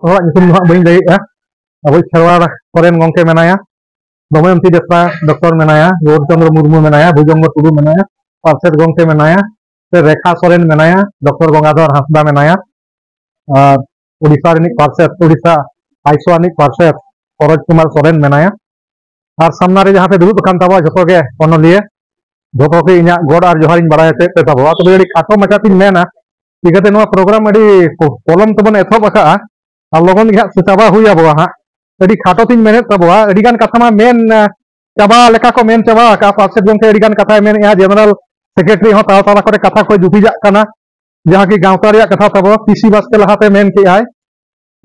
orang nyusun ᱦᱟᱸᱜ ᱵᱟᱹᱧ ᱞᱟᱹᱭᱮᱜᱼᱟ ᱟᱵᱚ ᱠᱷᱮᱨᱣᱟᱲ ᱥᱚᱨᱮᱱ ᱜᱚᱝᱠᱮ ᱢᱮᱱᱟᱭᱟ ᱫᱚᱢᱚᱭᱚᱱᱛᱤ ᱵᱮᱥᱨᱟ ᱰᱚक्ᱴᱚᱨ ᱢᱮᱱᱟᱭᱟ ᱜᱳᱨᱪᱚᱱद्ᱨᱚ मुर्मू ᱢᱮᱱᱟᱭᱟ ᱵᱷᱩᱡᱚᱝᱜᱚ टुडू ᱢᱮᱱᱟᱭᱟ पार्षद गंके मेनाया से रेखा सोरेन मेनाया डॉक्टर गंगाधर हांसदा मेनाया और उड़ीसा रिनिक पार्षद उड़ीसा आइसो आनिक पार्षद सरोज कुमार सोरेन मेनाया और सामना रे जहां पे दुरुब कान ताबा जतो गे ओनलिए जतो के इना गॉड और जोहार इन बड़ाय ते ताबा तो बेड़ी खाटो मचा तिन मेना इगते नो प्रोग्राम अडी कोलम तबन एथो बका और लगन गे चाबा हुया बवा हा अडी खाटो तिन मेने ताबा अडी गान कथा मा मेन चाबा लेका को मेन चाबा का पार्षद गंके अडी गान कथा मेन या जनरल सेक्रेटरी हो ताला ताला करे कथा को जुपिजा कना जहां की गांवता रे कथा तब पीसी बस के लहाते मेन के आय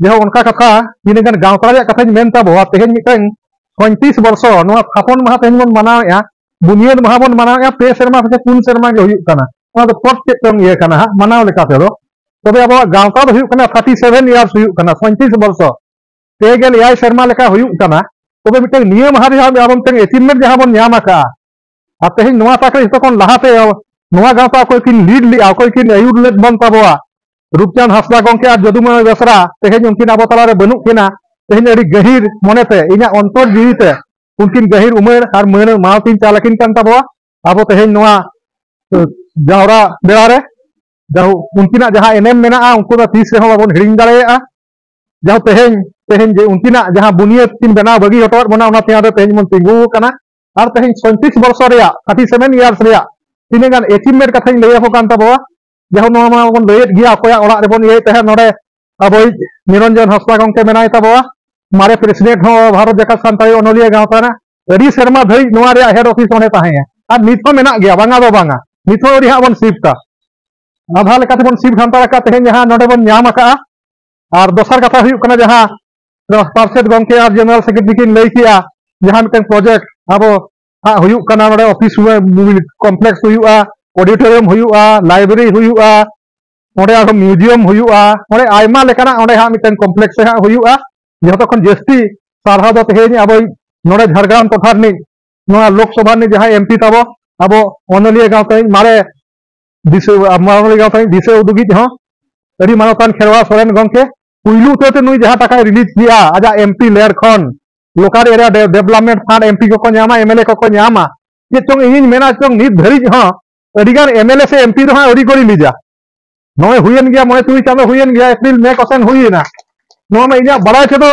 जहां उनका कथा तीनगन गांवता रे कथा मेन तब तेहेन मिटन 35 वर्ष नो थापन महा तेहेन मन मनाया बुनियाद महा मन मनाया पे शर्मा से पुन शर्मा के हुई कना ओना तो पट के तम ये कना मनाव लेका ते दो तबे अब गांवता हुई कना 37 इयर्स हुई कना 35 वर्ष तेगेल याय शर्मा लेका हुई कना तबे मिटन नियम हारि आबम तेन अचीवमेंट जहां बन न्यामा का तेज नवा ताके तखन लहाते नवा गांवता कोई किन लीड लिया कोई किन आयुर लेद बन ताबोआ रूपचांद हांसदा गंके और जदुमय बेसरा तेज उनकिन अब तला रे बनु किना तेज अड़ी गहिर मोनेते इना अंतर जीविते उनकिन गहिर उमेर और मन मावतिन चालकिन कान ताबोआ अब तेज नवा जावरा बेड़ा रे जाहु उनकिना जहां एनएम मेना उनको दा तीस रे बाबन हिड़िंग दाड़ेया जाहु तेज तेज जे उनकिना जहां बुनियाद किन बना बगी हटोत बना उना तेज तेज मन तिंगु कना और तेज 37 वर्ष 37 इयर्स तीनगान अचीवमेंट कथा लैको कान ताबोआ जहां नोमा बन लैत गया अकोया ओड़ा रे बन ये तहे नोडे अब निरंजन हांसदा गंके मेनाय ताबोआ मारे प्रेसिडेंट हो भारत जगत सानताड़ी ओनलिया गांवता ना अड़ी शर्मा धई नोआ रे हेड ऑफिस ओने ताहे और निथो मेना गया बांगा दो बांगा निथो अड़ी हा बन शिफ्टा आधा लेकाते बन शिफ्ट हांता का तहे जहां नोडे बन न्याम का और दोसर कथा हुई कना जहां पार्षद गंके और जनरल सेक्रेटरी किन लई किया जहां मिटन प्रोजेक्ट अब हुई कना नोडे ऑफिस कॉम्प्लेक्स हुआ ऑडिटोरियम हुआ लाइब्रेरी हुआ ओडे आरो म्यूजियम हुआ ओडे आयमा लेकाना ओडे हा मिटन कॉम्प्लेक्स हा हुआ जतो खन जस्ती सारहा दो तेहेन अब नोडे झारग्राम टोठा नि नोआ लोकसभा नि जहां एमपी ताबो अब ओनलिया गांवते मारे दिसे मारे गांवते दिसे उदुगी हो अड़ी मानतान खेरवा सोरेन गंके पुइलु ते नुई जहां टाका रिलीज किया आजा एमपी लेयर खन local area development fund MP को न्यामा एमएलए को न्यामा ये चोंग इन मेना चोंग नित धरिज हो अडिगान एमएलए से एमपी रहा अड़ी को रिलीजा नोए हुयन गया मोए तुई चांदो हुयन गया एप्रिल मे कोसेन हुईना नो में इना बड़ा छे तो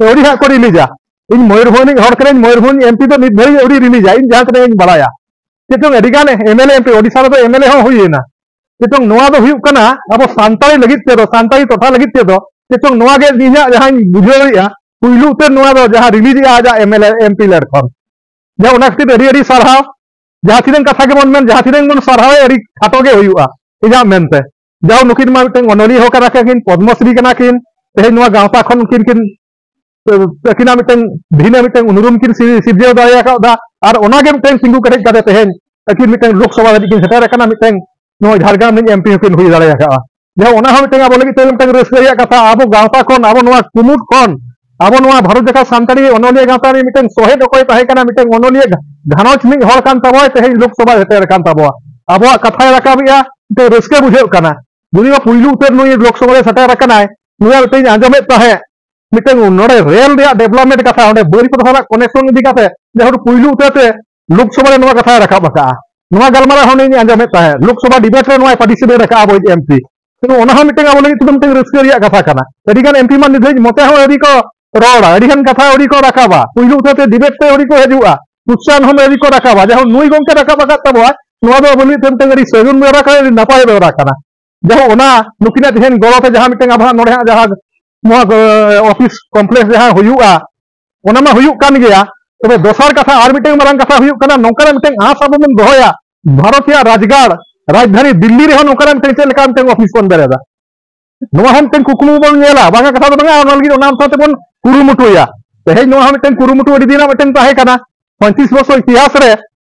अड़ी हा को रिलीजा इन मयूरभंज हर करे मयूरभंज एमपी तो नित धरिज अड़ी रिलीजा इन जहां करे इन बड़ाया ये चोंग अडिगान एमएलए एमपी ओडिसा रे तो एमएलए हो हुईना ये चोंग नोआ दो हुई कना अब सांताली लगित ते दो सांताली टोठा लगित ते दो ये चोंग नोआ गे इना जहां बुझेरिया पुइलु ते नोआ दो जहां रिलीज आजा एमएलए एमपी लेर खन जहां उना खतिर अड़ी अड़ी सरहाव जहां तिरंग कथा के मन जहां तिरंग मन सरहाव अड़ी खाटो गे हुआ इजा मेनते जाओ नुकिन मा मिटन ओनली हो करा किन पद्मश्री कना किन तेज नोआ गांवता खन किन किन तकिना मिटन भिना मिटन उनुरुम किन सिरजेव दाया का दा और ओना गे मिटन सिंगु कटे कदे तेज तकिन मिटन लोकसभा रे किन सेटर कना मिटन नो झारग्राम नि एमपी किन हुई दाया का जहां ओना हो मिटन अब लगी ते मिटन रसया कथा अब गांवता खन अब नोआ कुमुट खन अब नोआ भारत जगत सानताड़ी ओनलिया गांवता रे मिटन सोहे डकोय ताहे कना मिटन ओनलिया घानोच नि हर कान ताबो तेज लोकसभा सेटर कान ताबो अब कथा राकाबिया ते रस्के बुझे कना दुनिया पुइलु उतर नुई लोकसभा रे सेटर कनाय नुया मिटन आंजमे ताहे मिटन नोडे रेल रे डेवलपमेंट कथा ओडे बरी को सारा कनेक्शन इदी काते जे पुइलु उतर लोकसभा रे नुआ कथा राखा बका नुआ गलमारा होने आंजमे ताहे लोकसभा डिबेट रे नुआ पार्टिसिपेट रखा अब एमपी तो ओना हो मिटन अब लगी तुम मिटन रस्के रिया कथा कना अडिगान एमपी मान निधे मते हो अडी को रोड़ा अडिगान कथा अडी को राखाबा पुइलु उतर डिबेट ते अडी को हजुआ उत्साह हम अडी को राखाबा जे नुई गंके राखाबा कातबा नुआ दो बोली तेम तेगरी सगुन मेरा का नपाय बेरा कना जहां ओना नुकिना तेहन गलते जहां मिटन आभा नोडे जहां नुआ ऑफिस कॉम्प्लेक्स जहां हुआ ओना मा हुई कान गया तबे दोसर कथा और मिटन मारंग कथा हुई कना नोकरा मिटन आस अब मन दोया भारतीय राजगाड़ राजधानी दिल्ली रे नोकरा मिटन चल का मिटन ऑफिस बन बेरेदा नुआ हम मिटन कुकुमु बन नेला बागा कथा दो बागा ओना लगी ओना साथे बन कुरुमुटुया तेहन नुआ मिटन कुरुमुटु अडी दिना मिटन ताहे कना 35 वर्ष इतिहास रे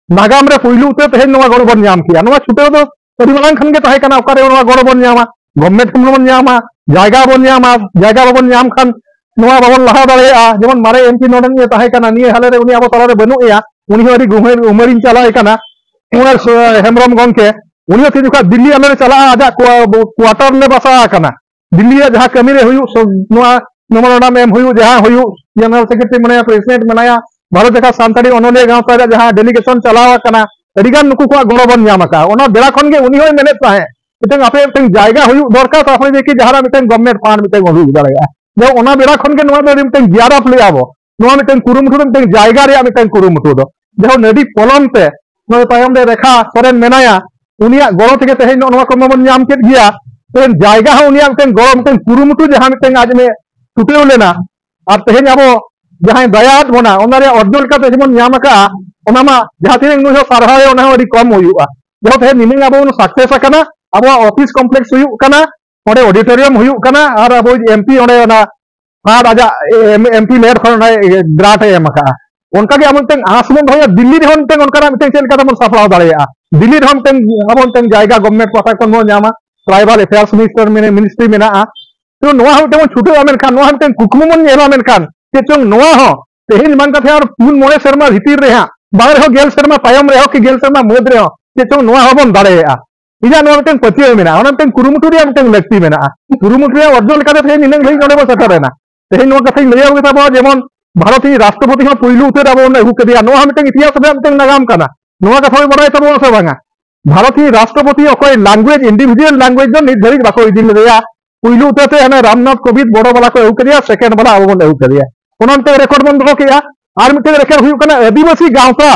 नागाम रे पुइलु ते तेहन नुआ गड़ बन ᱧᱟᱢ किया नुआ छुटे दो अडी मांग खन गे ताहे कना ओकारे नुआ गड़ बन ᱧᱟᱢᱟ गवर्नमेंट खन बन ᱧᱟᱢᱟ जायगा बन ᱧᱟᱢᱟ जायगा बन ᱧᱟᱢ खान नुआ बाबन लहा दाड़ेया जेमन मारे एमपी नोडन ये ताहे कना निये हाले रे उनी अब तला रे बनुया उनी अडी गुमेर उमरिन चलाय कना उमर हेमरम गंके उनी ते जुका दिल्ली आले चला आजा क्वार्टर ले बसा कना दिल्ली जहां कमी रे हुई नुआ मेमोरेंडम एम हुई जहां हुई जनरल सेक्रेटरी मनाया प्रेसिडेंट मनाया भारत जगह सानताड़ी अनोलिया गांवता जहां डेलीगेशन चलावा कना अडिगान नुकु को गड़ो बन नामका ओना बेड़ा खन गे उनी होय मेने ताहे मिटन आपे मिटन जायगा हुई दरकार तापरे देखि जहारा मिटन गवर्नमेंट फांड मिटन हुई दाड़ेया जो ओना बेड़ा खन गे नोआ दो मिटन गियारफ लेयाबो नोआ मिटन कुरुमुटु मिटन जायगा रे मिटन कुरुमुटु दो जो नदी पलम पे नोय तायम दे रेखा सोरेन मेनाया उनिया गड़ो तेगे तेहेन नोआ को ममन नाम केद गिया तेन जायगा हो उनिया मिटन गड़ो मिटन कुरुमुटु जहां मिटन आज में छुटेव लेना और तेहेन आबो जहां दयात बना ओनारे अर्जुन का जेमन नाम का ओनामा जहां तीन नुय सारहाय ओना अडी कम हुआ जो तेहेन निमिंग आबो सक्सेस कना अब ऑफिस कॉम्प्लेक्स हुई कना ओडे ऑडिटोरियम हुई कना और अब एमपी ओडे ओना फाड आजा एमपी लेयर खन ग्रांट एम का उनका के अब आसमन होया दिल्ली रे होन उनका मिटन चेल का तमन सफलाव दाड़ेया दिल्ली रे होन अब उनका जायगा गवर्नमेंट पासा खन मो नामा ट्राइबल अफेयर्स मिनिस्टर मिनिस्ट्री मेना तो नोआ होते छुटे आमेन खान नोआ मिटन कुकमु मन नेला मेन खान के चोंग नोआ हो तेहिन मान कथे और 3-4 शर्मा भीतर रे हा बाहर हो गेल शर्मा तायम रे हो कि गेल शर्मा मोद रे हो के चोंग नोआ होबन दाड़ेया इजा नोआ मिटन पचियो मेना ओना मिटन कुरुमुटु रे मिटन लक्ति मेना कुरुमुटु रे अर्जुन लका तेहिन निनंग लई नोडे बो सेटरेना तेहिन नोआ कथे लैया गता बो जेमन भारतीय राष्ट्रपति हो पहिलु उतर अब ने हु केदिया नोआ मिटन इतिहास रे मिटन नागाम काना नोआ कथा बड़ाय तबो से बांगा भारतीय राष्ट्रपति अकोय लैंग्वेज इंडिविजुअल लैंग्वेज जो निर्धारित बाको इदिन लेया पहिलु उतरते हने रामनाथ कोविंद बड़ो वाला को हु केदिया सेकंड वाला अब ने हु केदिया ओनते रेकॉर्ड बन दो किया और मिटन रेकॉर्ड हुई कना आदिवासी गांवता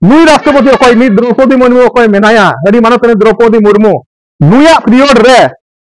नुई राष्ट्रपति अकोय नि द्रौपदी मुर्मू अकोय मेनाया अडी मानतने द्रौपदी मुर्मू नुया पीरियड रे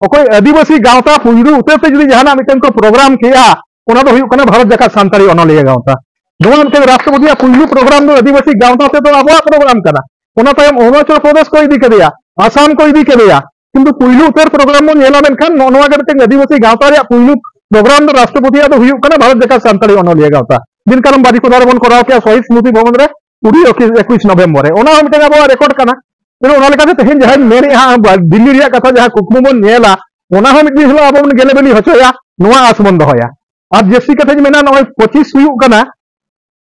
अकोय आदिवासी गांवता पहिलु उतरते जदि जहाना मिटन को प्रोग्राम किया ओना दो हुई कना भारत जका सानताड़ी अनलिया गांवता नोआ मिटन राष्ट्रपति पहिलु प्रोग्राम दो आदिवासी गांवता से तो अब प्रोग्राम कना ओना तायम अरुणाचल प्रदेश को इदी केदिया आसाम को इदी केदिया किंतु पहिलु उतर प्रोग्राम मन नेला मेनखान नोआ के मिटन आदिवासी गांवता रे पहिलु प्रोग्राम दो राष्ट्रपति दो हुई कना भारत जका सानताड़ी अनलिया गांवता दिन कालम बादी को बन कराव के शहीद स्मृति भवन रे 21 नवेम्बर रे ओना मिटन अब रेकॉर्ड कना तो ओना लेका तेहेन जहां मेरे हां दिल्ली रे कथा जहां कुकमु मन नेला ओना हम मिट दिसला अब मन गेले बेली हचोया नोआ आसमन दहया और जेसी कथे मेना नय 25 हुई कना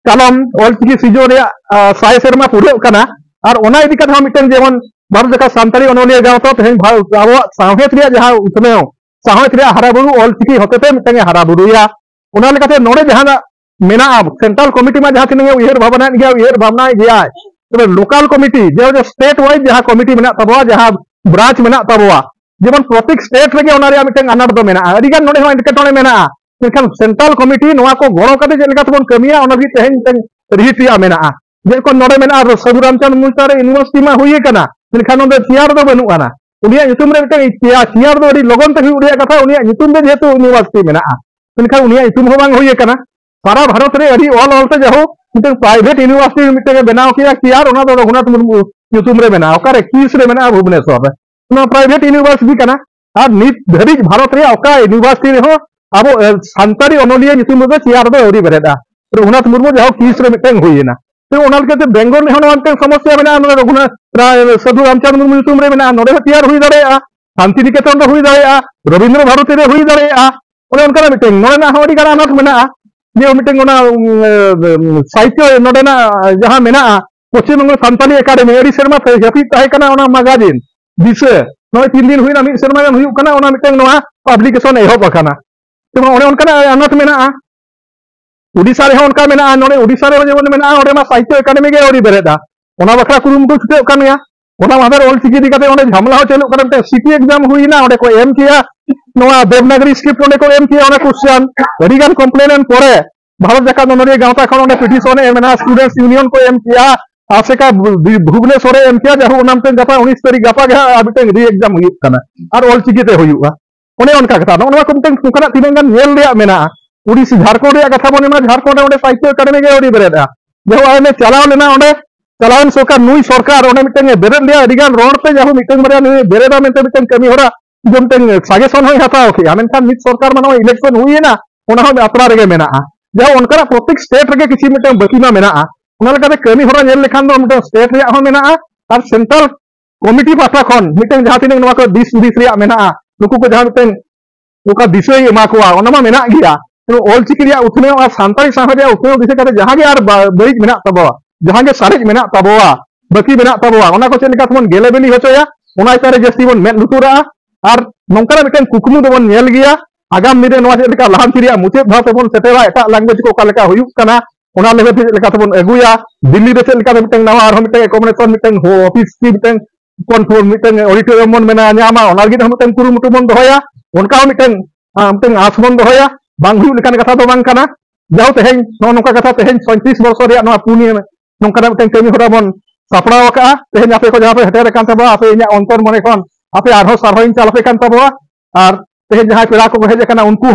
कालम ऑलचिकी सिजो रे साय शर्मा पुरे कना और ओना इदी कथा मिटन जेमन भारत जका सानताड़ी अनलिया गांवता तेहेन अब साहेत रे जहां उतनेओ साहेत रे हाराबुरु ऑलचिकी होतेते मिटन हाराबुरुया ओना लेकाते नोडे जहां मेना सेंट्रल कमिटी में जहां तिने उयहर भावना गया उयहर भावना गया तबे लोकल कमिटी जो स्टेट वाइज जहां कमिटी मेना तबवा जहां ब्रांच मेना तबवा जेमन प्रत्येक स्टेट रे ओना रे मिटन अनाट दो मेना अडिगान नोडे हो इंडिकेटोने मेना मेनखान सेंट्रल कमिटी नोआ को गणो कते जे लेका तबन कमिया ओना भी तेहेन मिटन रिहितिया मेना जे को नोडे मेना साधु रामचंद्र मुल्तारे यूनिवर्सिटी में हुई कना मेनखान ओंदे चियार दो बनु आना उनिया ᱧᱩᱛᱩᱢ रे मिटन चियार दो अडी लगन ते उडिया कथा उनिया ᱧᱩᱛᱩᱢ रे जेतु यूनिवर्सिटी मेना मेनखान उनिया ᱧᱩᱛᱩम हो बांग हुई कना सारा भारत रे अडी ऑल ऑल ते जहो मिटन प्राइवेट यूनिवर्सिटी मिटन बनाव किया चियार ओना दो रघुनाथ मुर्मू ᱧᱩᱛᱩᱢ रे मेना ओकारे किस रे मेना भुवनेश्वर रे ओना प्राइवेट यूनिवर्सिटी कना और नित धरिज भारत रे ओका यूनिवर्सिटी रे हो अब सानताड़ी अनलिया ᱧᱩᱛᱩᱢ रे चियार दो अडी बेरेदा रघुनाथ मुर्मू जहो किस रे मिटन हुईना तो ओनाल के बेंगल रे होना मिटन समस्या मेना रघुनाथ साधु रामचंद्र मुर्मू ᱧᱩᱛᱩᱢ रे मेना नोडे चियार हुई दाड़ेया शांति निकेतन रे हुई दाड़ेया रविंद्र भारती रे हुई दाड़ेया ओने उनका मिटन नोडे ना होडी गाना अनाथ मेना जे मिटन ओना साहित्य नोडे ना जहां मेना पश्चिम बंगाल सानताड़ी एकेडमी एडी शर्मा हेपी ताहे कना ओना मैगजीन दिसे नोय 3 दिन हुईना मिट शर्मा गन हुई कना ओना मिटन नोआ पब्लिकेशन एहब कना तो ओने उनका अनाथ मेना उड़ीसा रे उनका मेना नोडे उड़ीसा रे जेमन मेना ओडे मा साहित्य एकेडमी के ओडी बेरेदा ओना बखरा कुरुमुटु छुटे कनया ओना मादर ऑल चिकी दिकाते ओडे झमला हो चलु करते सिटी एग्जाम हुईना ओडे को एम किया नोआ देवनागरी स्क्रिप्ट ओडे को एम किया ओना क्वेश्चन अडिगान कंप्लेन परे भारत जका नोरिया गांवता खन ओडे पिटिशन एमना स्टूडेंट्स यूनियन को एम किया आसेका भुवनेश्वर एम किया जहां ओनामते गपा 19 तारीख गपा गे आबिटे री एग्जाम हुई कना और ऑल चिकी ते हुईवा ओने उनका कथा नोआ को मिटन कुकना तिनंगन नेल रे मेना उड़ीसा झारखंड रे कथा बने झारखंड रे साहित्य एकेडमी के ओडी बेरेदा जो आने चलाव लेना ओडे चलावन सरकार नुई सरकार ओडे मिटन बेरेद लिया अडिगान रोडते जहां मिटन बरिया बेरेदा मेनते मिटन कमी होरा जो मिटन सजेशन होय हताव के आमेनखान मिट सरकार मानो इलेक्शन हुईना ओना हो अतरा रे मेना जो उनका प्रत्येक स्टेट रे किछि मिटन बकीमा मेना ओना लेकाते कमी होरा नेल लेखान दो मिटन स्टेट रे हो मेना और सेंट्रल कमिटी पाटा खन मिटन जहां तिनंग नोआ को दिस रे मेना नुकु को जहां मिटन ओका दिसय एमा कोआ ओना मा मेना गिया तो ऑल चिकी रे उथने और सानताड़ी साहे रे उथने दिसे काते जहां गे और बरिज मेना तबवा जहां गे सारेज मेना तबवा बाकी मेना तबवा ओना को चेलिका तमन गेले बेली होचोया ओना इतारे जस्ती बन मेद लुतुरा और नोंकारा मिटन कुकमु दबन नेल गिया आगाम दिन में चेक लहांती मुचाद भाव तेबन सेटेरा एट लैंग्वेज को लेवल अगुया दिल्ली चेक नवा कॉम्बिनेशन ऑफिस की ऑडिटोरियम बन मेना कुरुमुटु बन दया उनका आस बन दया कथा तो जाओ तेज नौका कथा तेज 35 वर्ष पुनिया नौका कमी हरा बन सापड़ा तेज आपे को जहाँ पे हेटेर आपे अंतर मन खन आपे आर सारहन चालपे और तेज जहाँ पेड़ा को हेजना उनको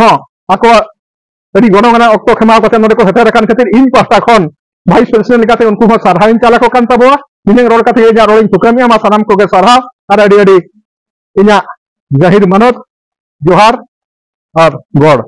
गणना अक्ट खेमा को हेटेर खातिर इन पास्टा खन वाइस प्रेसिडेंट उनको सारहन चाला को इन रोल रोल सुकामी सानाम को सारहा इन जाहिर मानत जोहार और गड़।